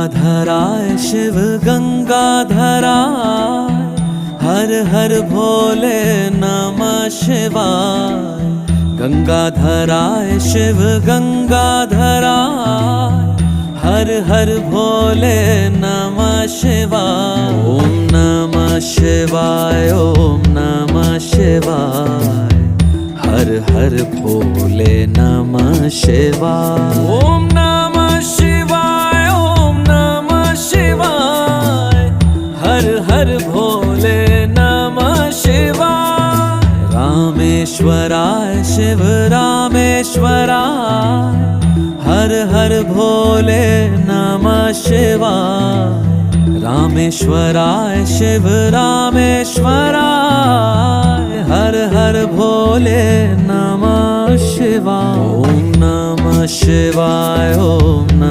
गंगाधराय शिव गंगाधराय, हर हर भोले नमः शिवाय। गंगाधराय शिव गंगाधराय, हर हर भोले नमः शिवाय। ओम नमः शिवाय, ओम नमः शिवाय, हर हर भोले नमः शिवाय। ओम नमः शिवाय, ओम नमः शिवाय, हर हर भोले नमः शिवाय। रामेश्वराय शिव रामेश्वराय, हर हर भोले नमः शिवाय। रामेश्वराय शिव रामेश्वराय, हर हर भोले नमः शिवाय। ओम नमः शिवाय, ओम